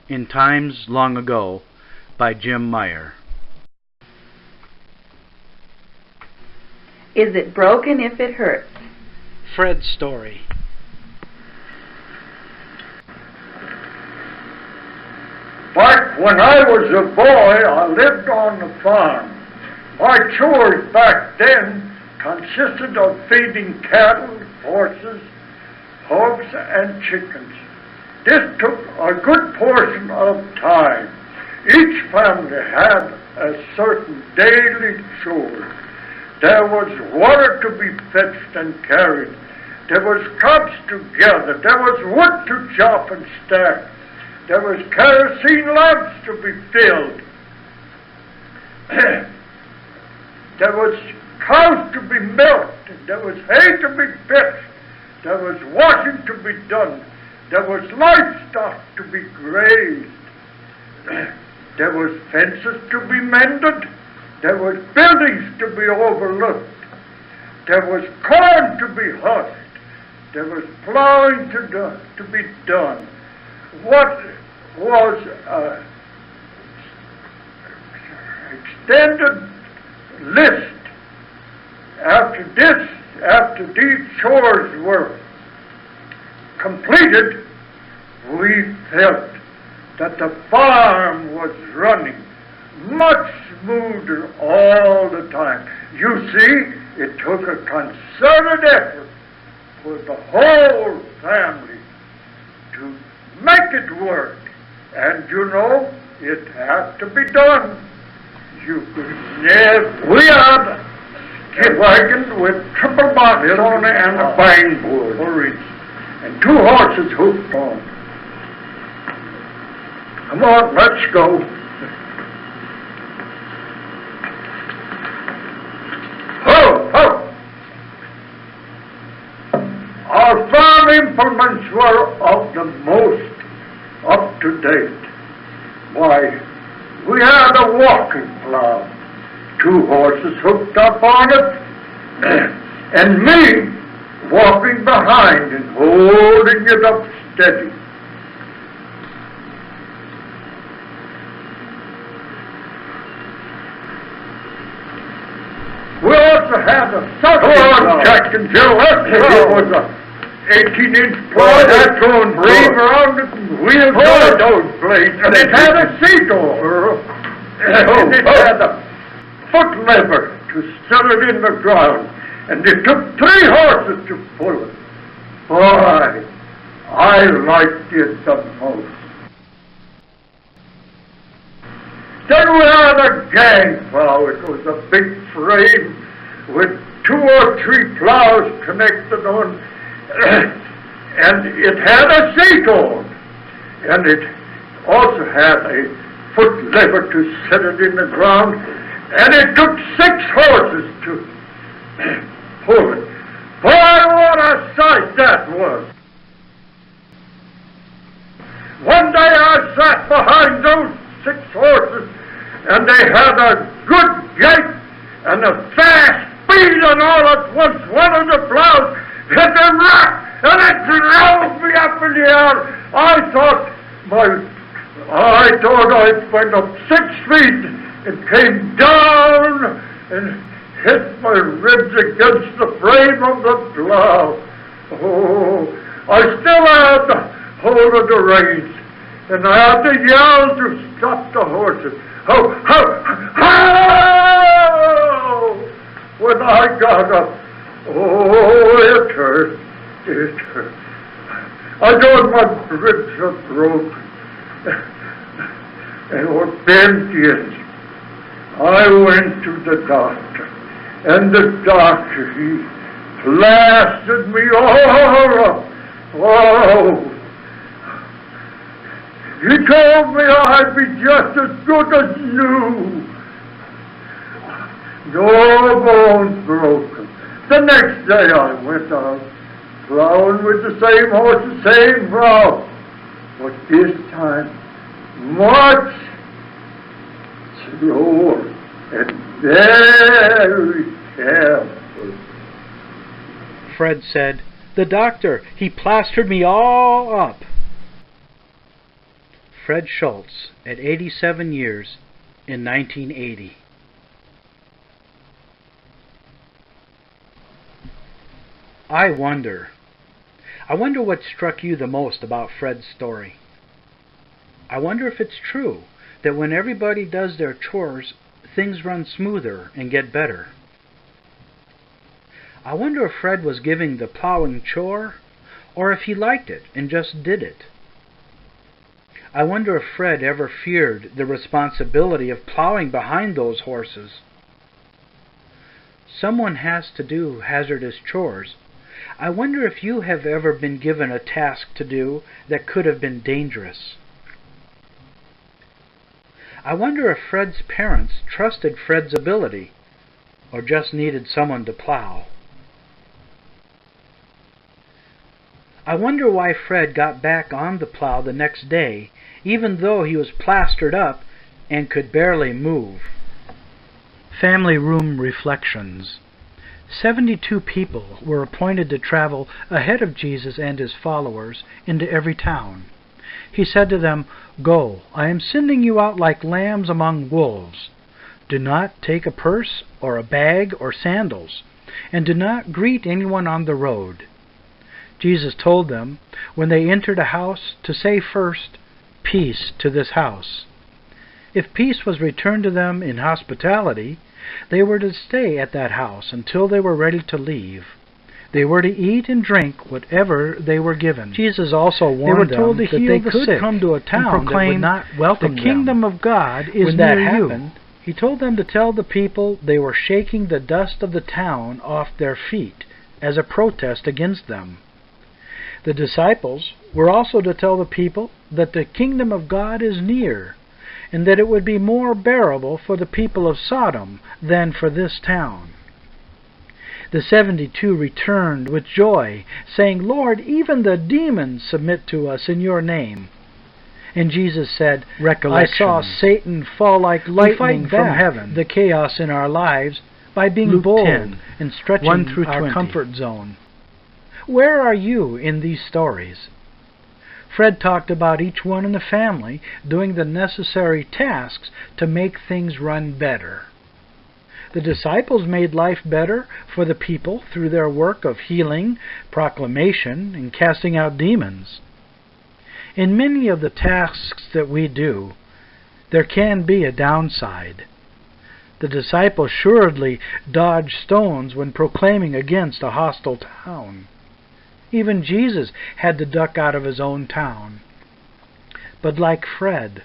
in Times Long Ago by Jim Meyer. Is it broken if it hurts? Fred's story. Back when I was a boy, I lived on the farm. My chores back then consisted of feeding cattle, horses, hogs, and chickens. This took a good portion of time. Each family had a certain daily chore. There was water to be fetched and carried. There was cobs to gather. There was wood to chop and stack. There was kerosene lamps to be filled. There was cows to be milked. There was hay to be picked. There was washing to be done. There was livestock to be grazed. There was fences to be mended. There was buildings to be overlooked. There was corn to be husked. There was plowing to be done. What was an extended list after these chores were completed, we felt that the farm was running much smoother all the time. You see, it took a concerted effort for the whole family to make it work. And you know, it had to be done. You could never. We had a skip wagon with triple box on it and a bang board for each, and 2 horses hooked on. Come on, let's go. Ho, ho! Our farm implements were of the most up to date. Why, we had a walking plow, 2 horses hooked up on it, and me walking behind and holding it up steady. We also had a suction Jack and Jill. That was a 18-inch plow that going brave around it and wheels on those blades. And it had a seat over. And it had a foot lever to set it in the ground. And it took 3 horses to pull it. Boy, I liked it the most. Then we had a gang plow. It was a big frame with 2 or 3 plows connected on, and it had a seat on, and it also had a foot lever to set it in the ground, and it took 6 horses to pull it. Boy, what a sight that was! One day I sat behind those 6 horses, and they had a good gait and a fast speed, and all at once one of the plows hit the rock, and it drove me up in the air. I thought I went up 6 feet and came down and hit my ribs against the frame of the plow. Oh, I still had the hold of the reins, and I had to yell to stop the horses. Ho, ho, ho! When I got up, oh, it hurt. It hurt. I thought my ribs were broken and were bent in. I went to the doctor, and the doctor, he plastered me all up. Oh! He told me I'd be just as good as new. No bones broken. The next day I went out, plowing with the same horse, the same plow, but this time much slower and very careful. Fred said, "The doctor, he plastered me all up." Fred Schultz at 87 years in 1980. I wonder what struck you the most about Fred's story. I wonder if it's true that when everybody does their chores, things run smoother and get better. I wonder if Fred was giving the plowing chore, or if he liked it and just did it. I wonder if Fred ever feared the responsibility of plowing behind those horses. Someone has to do hazardous chores. I wonder if you have ever been given a task to do that could have been dangerous. I wonder if Fred's parents trusted Fred's ability, or just needed someone to plow. I wonder why Fred got back on the plow the next day, even though he was plastered up and could barely move. Family Room Reflections. 72 people were appointed to travel ahead of Jesus and his followers into every town. He said to them, "Go, I am sending you out like lambs among wolves. Do not take a purse or a bag or sandals, and do not greet anyone on the road." Jesus told them, when they entered a house, to say first, "Peace to this house." If peace was returned to them in hospitality, they were to stay at that house until they were ready to leave. They were to eat and drink whatever they were given. Jesus also warned them that they could come to a town that would not welcome them. The kingdom of God is near you. He told them to tell the people they were shaking the dust of the town off their feet as a protest against them. The disciples were also to tell the people that the kingdom of God is near, and that it would be more bearable for the people of Sodom than for this town. The 72 returned with joy, saying, "Lord, even the demons submit to us in your name." And Jesus said, "I saw Satan fall like lightning from heaven." The chaos in our lives by being bold and stretching our comfort zone. Where are you in these stories? Fred talked about each one in the family doing the necessary tasks to make things run better. The disciples made life better for the people through their work of healing, proclamation, and casting out demons. In many of the tasks that we do, there can be a downside. The disciples assuredly dodged stones when proclaiming against a hostile town. Even Jesus had to duck out of his own town. But like Fred,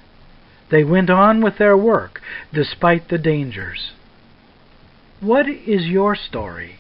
they went on with their work despite the dangers. What is your story?